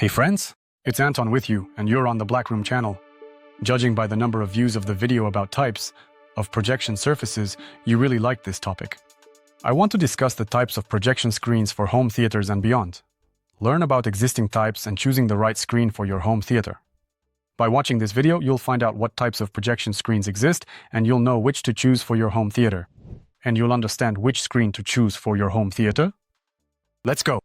Hey friends, it's Anton with you, and you're on the Blackroom channel. Judging by the number of views of the video about types of projection surfaces, you really like this topic. I want to discuss the types of projection screens for home theaters and beyond. Learn about existing types and choosing the right screen for your home theater. By watching this video, you'll find out what types of projection screens exist, and you'll know which to choose for your home theater. And you'll understand which screen to choose for your home theater. Let's go!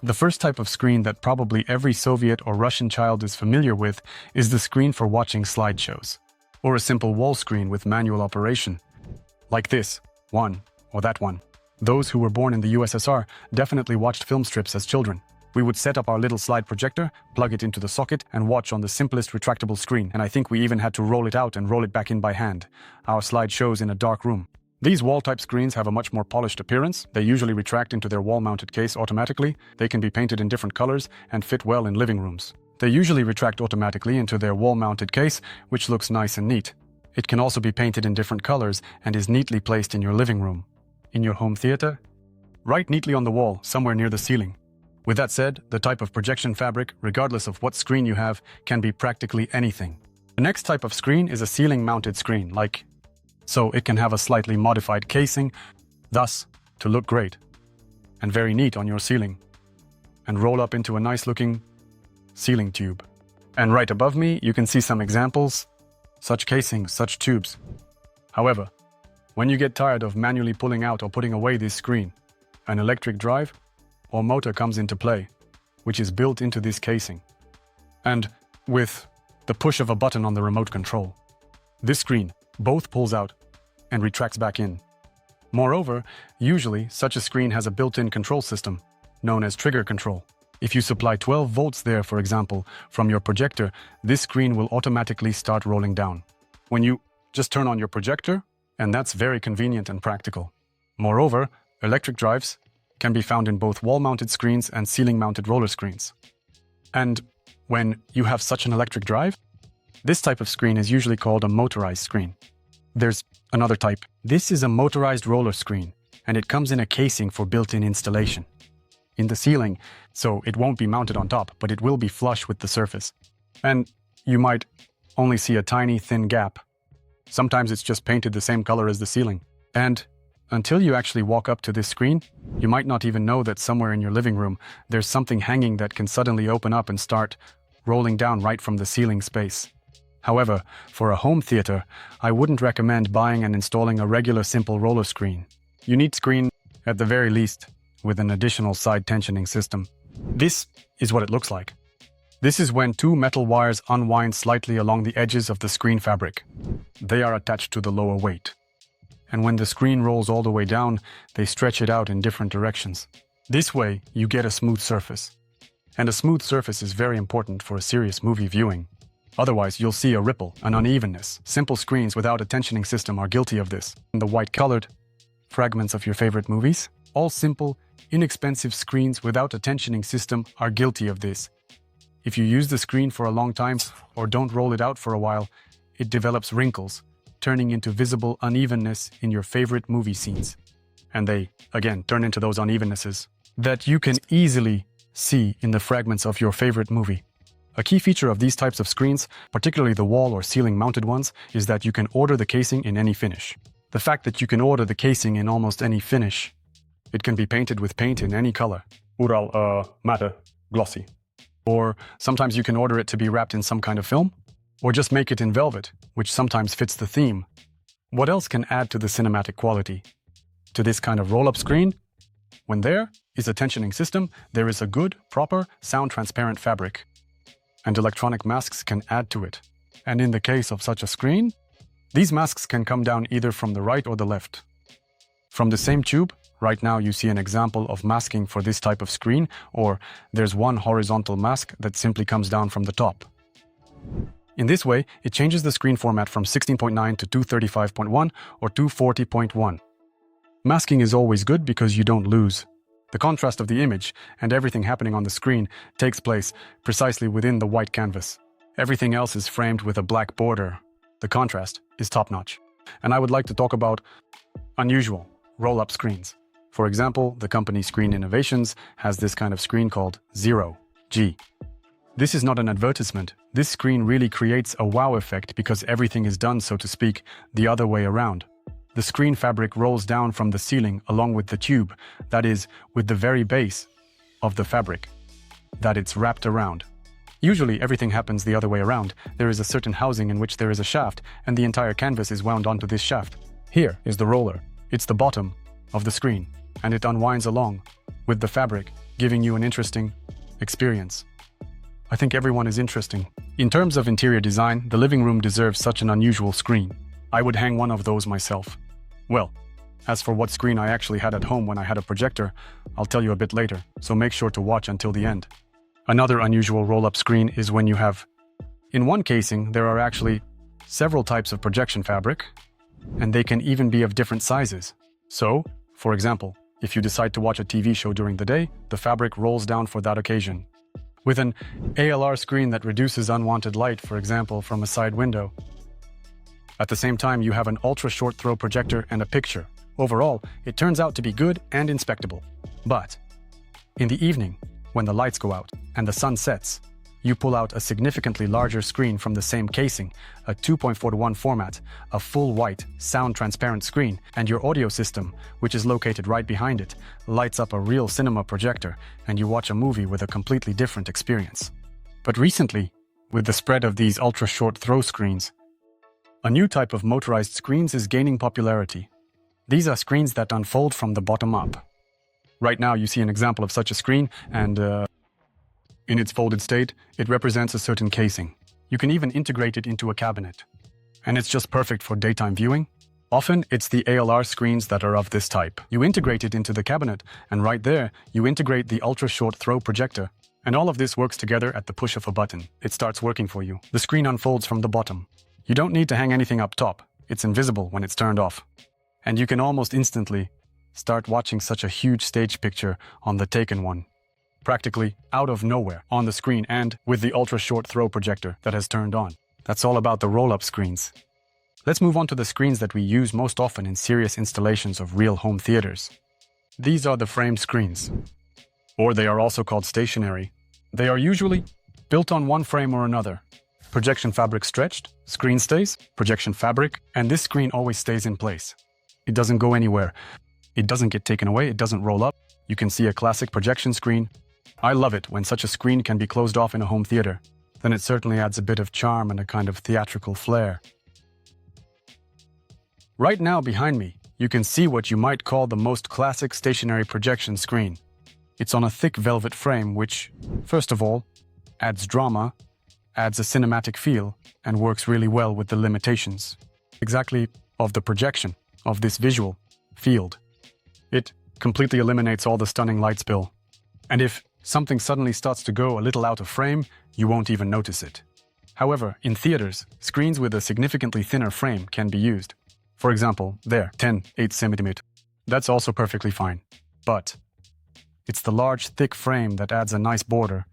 The first type of screen that probably every Soviet or Russian child is familiar with is the screen for watching slideshows, or a simple wall screen with manual operation. Like this, one, or that one. Those who were born in the USSR definitely watched film strips as children. We would set up our little slide projector, plug it into the socket, and watch on the simplest retractable screen, and I think we even had to roll it out and roll it back in by hand. Our slide shows in a dark room. These wall-type screens have a much more polished appearance. They usually retract into their wall-mounted case automatically. They can be painted in different colors and fit well in living rooms. They usually retract automatically into their wall-mounted case, which looks nice and neat. It can also be painted in different colors and is neatly placed in your living room. In your home theater? Right neatly on the wall, somewhere near the ceiling. With that said, the type of projection fabric, regardless of what screen you have, can be practically anything. The next type of screen is a ceiling-mounted screen, so it can have a slightly modified casing, thus to look great and very neat on your ceiling, and roll up into a nice-looking ceiling tube. And right above me, you can see some examples, such casings, such tubes. However, when you get tired of manually pulling out or putting away this screen, an electric drive or motor comes into play, which is built into this casing. And with the push of a button on the remote control, this screen both pulls out and retracts back in. Moreover, usually such a screen has a built-in control system, known as trigger control. If you supply 12 volts there, for example, from your projector, this screen will automatically start rolling down. When you just turn on your projector, and that's very convenient and practical. Moreover, electric drives can be found in both wall-mounted screens and ceiling-mounted roller screens. And when you have such an electric drive, this type of screen is usually called a motorized screen. There's another type. This is a motorized roller screen, and it comes in a casing for built-in installation in the ceiling, so it won't be mounted on top, but it will be flush with the surface. And you might only see a tiny, thin gap. Sometimes it's just painted the same color as the ceiling. And until you actually walk up to this screen, you might not even know that somewhere in your living room there's something hanging that can suddenly open up and start rolling down right from the ceiling space. However, for a home theater, I wouldn't recommend buying and installing a regular simple roller screen. You need screen, at the very least, with an additional side tensioning system. This is what it looks like. This is when two metal wires unwind slightly along the edges of the screen fabric. They are attached to the lower weight. And when the screen rolls all the way down, they stretch it out in different directions. This way, you get a smooth surface. And a smooth surface is very important for a serious movie viewing. Otherwise, you'll see a ripple, an unevenness. Simple screens without a tensioning system are guilty of this. And the white-colored fragments of your favorite movies? All simple, inexpensive screens without a tensioning system are guilty of this. If you use the screen for a long time or don't roll it out for a while, it develops wrinkles, turning into visible unevenness in your favorite movie scenes. And they, again, turn into those unevennesses that you can easily see in the fragments of your favorite movie. A key feature of these types of screens, particularly the wall or ceiling mounted ones, is that you can order the casing in any finish. The fact that you can order the casing in almost any finish, it can be painted with paint in any color. Ural, matte, glossy. Or sometimes you can order it to be wrapped in some kind of film, or just make it in velvet, which sometimes fits the theme. What else can add to the cinematic quality? To this kind of roll-up screen, when there is a tensioning system, there is a good, proper, sound-transparent fabric. And electronic masks can add to it. And in the case of such a screen, these masks can come down either from the right or the left. From the same tube, right now you see an example of masking for this type of screen, or there's one horizontal mask that simply comes down from the top. In this way, it changes the screen format from 16.9 to 235.1 or 240.1. Masking is always good because you don't lose. The contrast of the image and everything happening on the screen takes place precisely within the white canvas. Everything else is framed with a black border. The contrast is top-notch. And I would like to talk about unusual, roll-up screens. For example, the company Screen Innovations has this kind of screen called 0G. This is not an advertisement. This screen really creates a wow effect because everything is done, so to speak, the other way around. The screen fabric rolls down from the ceiling along with the tube, that is, with the very base of the fabric that it's wrapped around. Usually everything happens the other way around. There is a certain housing in which there is a shaft, and the entire canvas is wound onto this shaft. Here is the roller. It's the bottom of the screen, and it unwinds along with the fabric, giving you an interesting experience. I think everyone is interesting. In terms of interior design, the living room deserves such an unusual screen. I would hang one of those myself. Well, as for what screen I actually had at home when I had a projector, I'll tell you a bit later, so make sure to watch until the end. Another unusual roll-up screen is when you have, in one casing, there are actually several types of projection fabric, and they can even be of different sizes. So, for example, if you decide to watch a TV show during the day, the fabric rolls down for that occasion. With an ALR screen that reduces unwanted light, for example, from a side window. At the same time, you have an ultra-short throw projector and a picture. Overall, it turns out to be good and inspectable. But in the evening, when the lights go out and the sun sets, you pull out a significantly larger screen from the same casing, a 2.4:1 format, a full white, sound-transparent screen, and your audio system, which is located right behind it, lights up a real cinema projector, and you watch a movie with a completely different experience. But recently, with the spread of these ultra-short throw screens, a new type of motorized screens is gaining popularity. These are screens that unfold from the bottom up. Right now you see an example of such a screen, and in its folded state, it represents a certain casing. You can even integrate it into a cabinet. And it's just perfect for daytime viewing. Often, it's the ALR screens that are of this type. You integrate it into the cabinet, and right there, you integrate the ultra-short throw projector. And all of this works together at the push of a button. It starts working for you. The screen unfolds from the bottom. You don't need to hang anything up top. It's invisible when it's turned off. And you can almost instantly start watching such a huge stage picture on the taken one. Practically out of nowhere on the screen and with the ultra-short throw projector that has turned on. That's all about the roll-up screens. Let's move on to the screens that we use most often in serious installations of real home theaters. These are the framed screens, or they are also called stationary. They are usually built on one frame or another. Projection fabric stretched, screen stays, projection fabric, and this screen always stays in place. It doesn't go anywhere. It doesn't get taken away, it doesn't roll up. You can see a classic projection screen. I love it when such a screen can be closed off in a home theater. Then it certainly adds a bit of charm and a kind of theatrical flair. Right now behind me, you can see what you might call the most classic stationary projection screen. It's on a thick velvet frame which, first of all, adds drama, adds a cinematic feel, and works really well with the limitations exactly of the projection of this visual field. It completely eliminates all the stunning light spill. And if something suddenly starts to go a little out of frame, you won't even notice it. However, in theaters, screens with a significantly thinner frame can be used. For example, there, 10/8 cm. That's also perfectly fine. But it's the large, thick frame that adds a nice border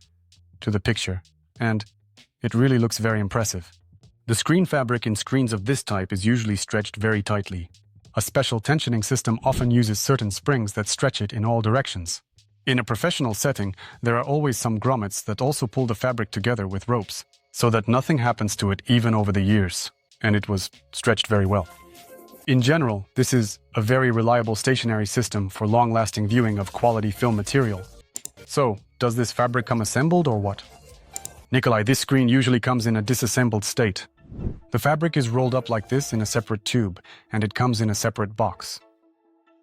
to the picture, and it really looks very impressive. The screen fabric in screens of this type is usually stretched very tightly. A special tensioning system often uses certain springs that stretch it in all directions. In a professional setting, there are always some grommets that also pull the fabric together with ropes, so that nothing happens to it even over the years, and it was stretched very well. In general, this is a very reliable stationary system for long-lasting viewing of quality film material. So, does this fabric come assembled or what? Nikolai, this screen usually comes in a disassembled state. The fabric is rolled up like this in a separate tube, and it comes in a separate box.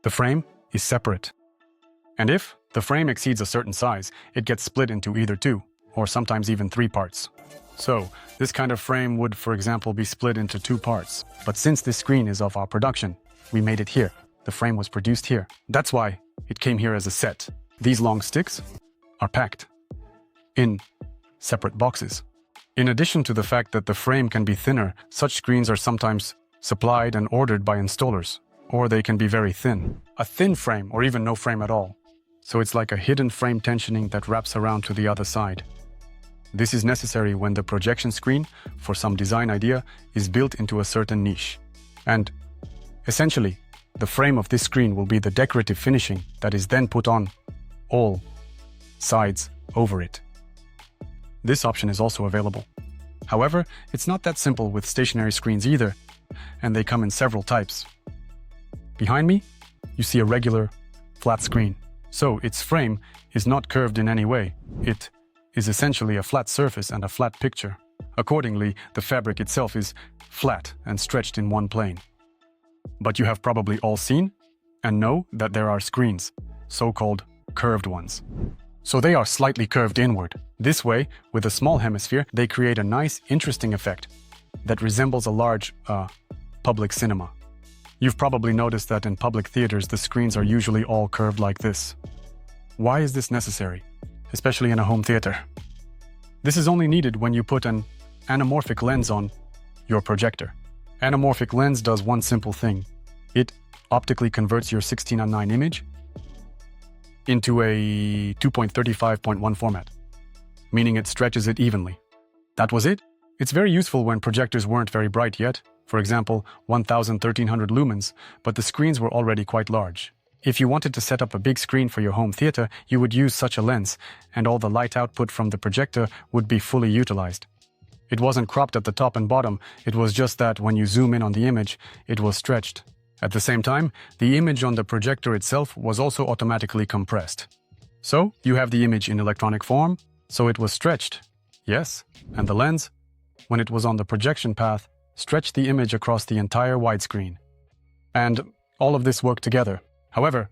The frame is separate. And if the frame exceeds a certain size, it gets split into either 2, or sometimes even 3 parts. So, this kind of frame would, for example, be split into 2 parts. But since this screen is of our production, we made it here. The frame was produced here. That's why it came here as a set. These long sticks are packed in separate boxes. In addition to the fact that the frame can be thinner, such screens are sometimes supplied and ordered by installers, or they can be very thin. A thin frame, or even no frame at all. So it's like a hidden frame tensioning that wraps around to the other side. This is necessary when the projection screen, for some design idea, is built into a certain niche. And essentially, The frame of this screen will be the decorative finishing that is then put on all sides over it. This option is also available. However, it's not that simple with stationary screens either, and they come in several types. Behind me, you see a regular flat screen. So its frame is not curved in any way. It is essentially a flat surface and a flat picture. Accordingly, the fabric itself is flat and stretched in one plane. But you have probably all seen and know that there are screens, so-called curved ones. So they are slightly curved inward. This way, with a small hemisphere, they create a nice, interesting effect that resembles a large, public cinema. You've probably noticed that in public theaters, the screens are usually all curved like this. Why is this necessary, especially in a home theater? This is only needed when you put an anamorphic lens on your projector. Anamorphic lens does one simple thing. It optically converts your 16:9 image into a 2.35.1 format, meaning it stretches it evenly. That was it. It's very useful when projectors weren't very bright yet, for example, 1300 lumens, but the screens were already quite large. If you wanted to set up a big screen for your home theater, you would use such a lens, and all the light output from the projector would be fully utilized. It wasn't cropped at the top and bottom, it was just that when you zoom in on the image, it was stretched. At the same time, the image on the projector itself was also automatically compressed. So, you have the image in electronic form, so it was stretched. Yes, and the lens, when it was on the projection path, stretched the image across the entire widescreen. And all of this worked together. However,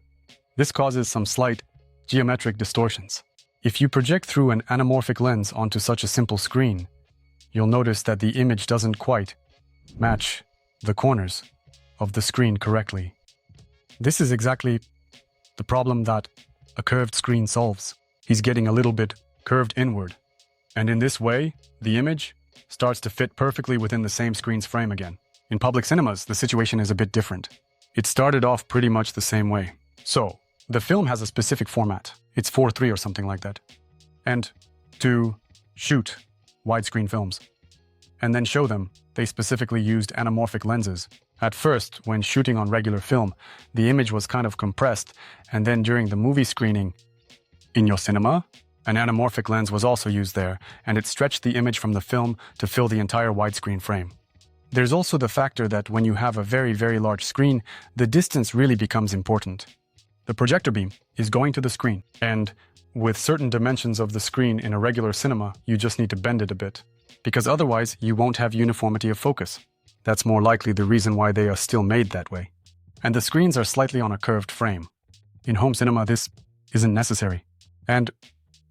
this causes some slight geometric distortions. If you project through an anamorphic lens onto such a simple screen, you'll notice that the image doesn't quite match the corners of the screen correctly. This is exactly the problem that a curved screen solves. He's getting a little bit curved inward. And in this way, the image starts to fit perfectly within the same screen's frame again. In public cinemas, the situation is a bit different. It started off pretty much the same way. So, the film has a specific format. It's 4:3 or something like that. And to shoot widescreen films and then show them, they specifically used anamorphic lenses. At first, when shooting on regular film, the image was kind of compressed, and then during the movie screening in your cinema, an anamorphic lens was also used there, and it stretched the image from the film to fill the entire widescreen frame. There's also the factor that when you have a very, very large screen, the distance really becomes important. The projector beam is going to the screen, and with certain dimensions of the screen in a regular cinema, you just need to bend it a bit, because otherwise you won't have uniformity of focus. That's more likely the reason why they are still made that way. And the screens are slightly on a curved frame. In home cinema, this isn't necessary. And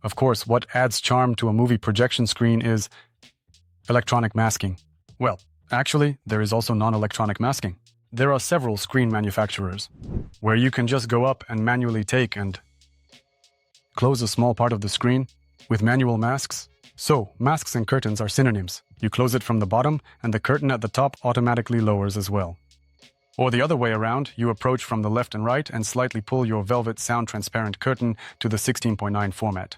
of course, what adds charm to a movie projection screen is electronic masking. Well, actually, there is also non-electronic masking. There are several screen manufacturers where you can just go up and manually take and close a small part of the screen with manual masks. So, masks and curtains are synonyms. You close it from the bottom and the curtain at the top automatically lowers as well. Or the other way around, you approach from the left and right and slightly pull your velvet sound transparent curtain to the 16:9 format.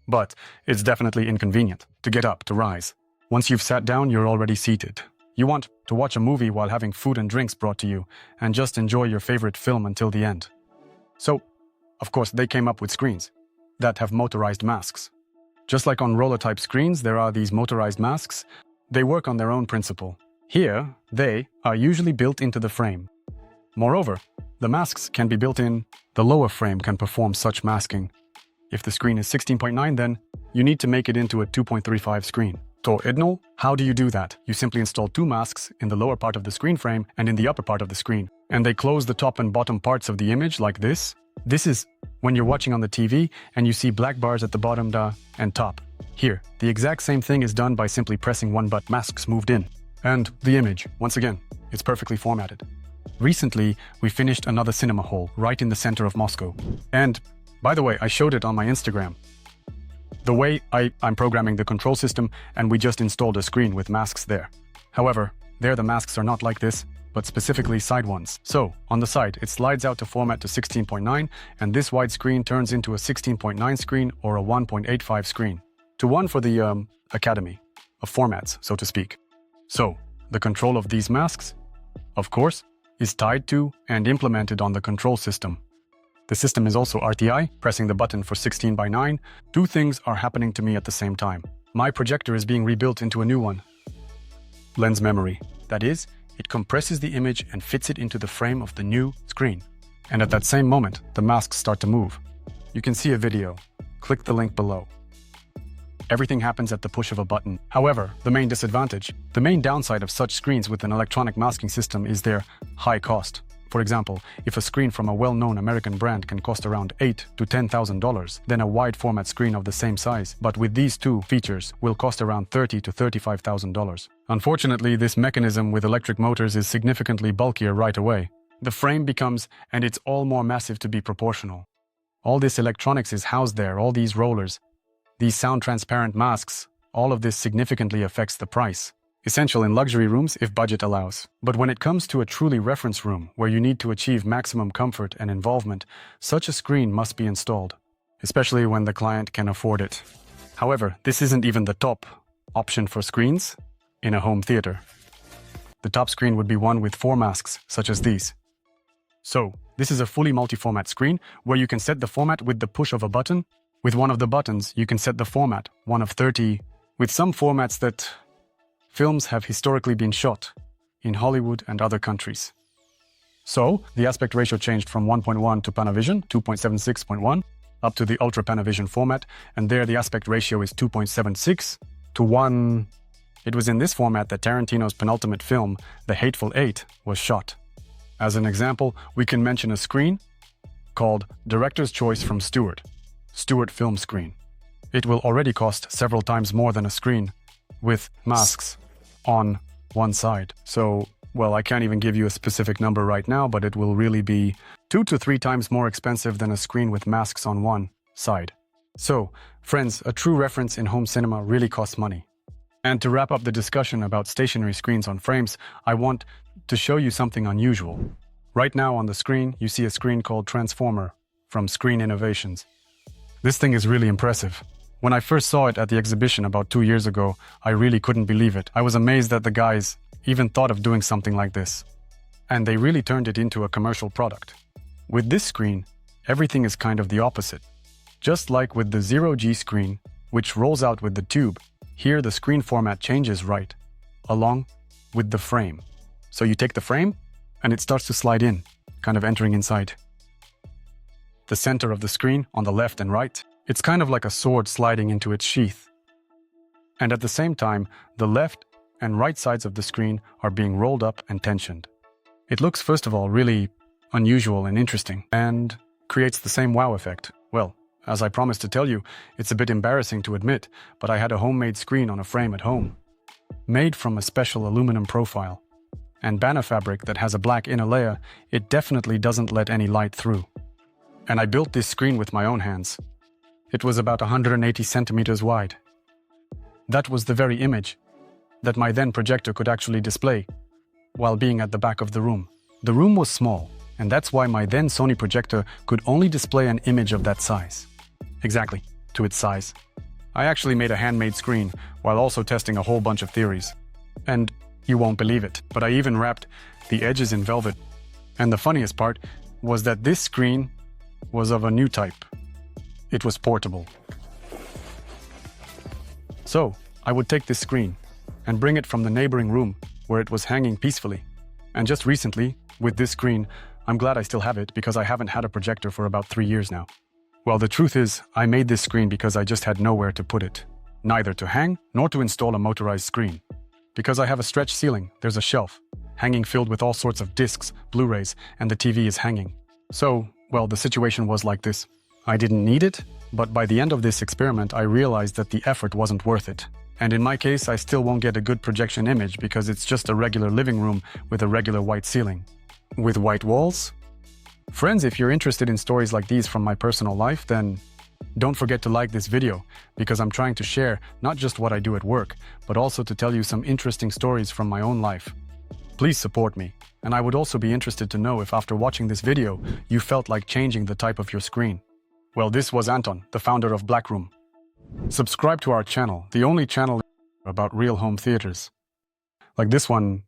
But it's definitely inconvenient to get up, to rise. Once you've sat down, you're already seated. You want to watch a movie while having food and drinks brought to you and just enjoy your favorite film until the end. So, of course, they came up with screens that have motorized masks. Just like on roller-type screens, there are these motorized masks. They work on their own principle. Here, they are usually built into the frame. Moreover, the masks can be built in. The lower frame can perform such masking. If the screen is 16:9, then you need to make it into a 2.35 screen. So, how do you do that? You simply install two masks in the lower part of the screen frame and in the upper part of the screen. And they close the top and bottom parts of the image like this. This is when you're watching on the TV and you see black bars at the bottom and top. Here, the exact same thing is done by simply pressing one button. Masks moved in. And the image, once again, is perfectly formatted. Recently, we finished another cinema hall right in the center of Moscow. And, by the way, I showed it on my Instagram. The way I'm programming the control system, and we just installed a screen with masks there. However, there the masks are not like this, but specifically side ones. So, on the side, it slides out to format to 16:9, and this wide screen turns into a 16:9 screen or a 1.85 screen. To one for the academy of formats, so to speak. So, the control of these masks, of course, is tied to and implemented on the control system. The system is also RTI, pressing the button for 16:9. Two things are happening to me at the same time. My projector is being rebuilt into a new one. Lens memory. That is, it compresses the image and fits it into the frame of the new screen. And at that same moment, the masks start to move. You can see a video. Click the link below. Everything happens at the push of a button. However, the main downside of such screens with an electronic masking system is their high cost. For example, if a screen from a well-known American brand can cost around $8,000 to $10,000, then a wide format screen of the same size, but with these two features, will cost around $30,000 to $35,000. Unfortunately, this mechanism with electric motors is significantly bulkier right away. The frame becomes, and it's all more massive to be proportional. All this electronics is housed there, all these rollers, these sound-transparent masks, all of this significantly affects the price. Essential in luxury rooms if budget allows. But when it comes to a truly reference room, where you need to achieve maximum comfort and involvement, such a screen must be installed, especially when the client can afford it. However, this isn't even the top option for screens in a home theater. The top screen would be one with 4 masks, such as these. So, this is a fully multi-format screen where you can set the format with the push of a button. With one of the buttons, you can set the format, one of 30, with some formats that films have historically been shot in Hollywood and other countries. So, the aspect ratio changed from 1.1 to Panavision, 2.76.1, up to the Ultra Panavision format, and there the aspect ratio is 2.76 to 1. It was in this format that Tarantino's penultimate film, The Hateful Eight, was shot. As an example, we can mention a screen called Director's Choice from Stewart Film Screen. It will already cost several times more than a screen with masks on one side. So, well, I can't even give you a specific number right now, but it will really be 2 to 3 times more expensive than a screen with masks on one side. So, friends, a true reference in home cinema really costs money. And to wrap up the discussion about stationary screens on frames, I want to show you something unusual. Right now on the screen, you see a screen called Transformer from Screen Innovations. This thing is really impressive. When I first saw it at the exhibition about 2 years ago, I really couldn't believe it. I was amazed that the guys even thought of doing something like this. And they really turned it into a commercial product. With this screen, everything is kind of the opposite. Just like with the 0G screen, which rolls out with the tube, here the screen format changes right along with the frame. So you take the frame, and it starts to slide in, kind of entering inside the center of the screen on the left and right. It's kind of like a sword sliding into its sheath. And at the same time, the left and right sides of the screen are being rolled up and tensioned. It looks, first of all, really unusual and interesting, and creates the same wow effect. Well, as I promised to tell you, it's a bit embarrassing to admit, but I had a homemade screen on a frame at home, made from a special aluminum profile and Bana fabric that has a black inner layer. It definitely doesn't let any light through. And I built this screen with my own hands. It was about 180 centimeters wide. That was the very image that my then projector could actually display while being at the back of the room. The room was small, and that's why my then Sony projector could only display an image of that size. Exactly, to its size. I actually made a handmade screen while also testing a whole bunch of theories. And you won't believe it, but I even wrapped the edges in velvet. And the funniest part was that this screen was of a new type. It was portable. So, I would take this screen and bring it from the neighboring room where it was hanging peacefully. And just recently, with this screen, I'm glad I still have it because I haven't had a projector for about 3 years now. Well, the truth is, I made this screen because I just had nowhere to put it. Neither to hang, nor to install a motorized screen. Because I have a stretched ceiling, there's a shelf, hanging filled with all sorts of discs, Blu-rays, and the TV is hanging. So, well, the situation was like this. I didn't need it, but by the end of this experiment, I realized that the effort wasn't worth it. And in my case, I still won't get a good projection image because it's just a regular living room with a regular white ceiling. With white walls? Friends, if you're interested in stories like these from my personal life, then don't forget to like this video, because I'm trying to share not just what I do at work, but also to tell you some interesting stories from my own life. Please support me, and I would also be interested to know if after watching this video, you felt like changing the type of your screen. Well, this was Anton, the founder of Blackroom. Subscribe to our channel, the only channel about real home theaters. Like this one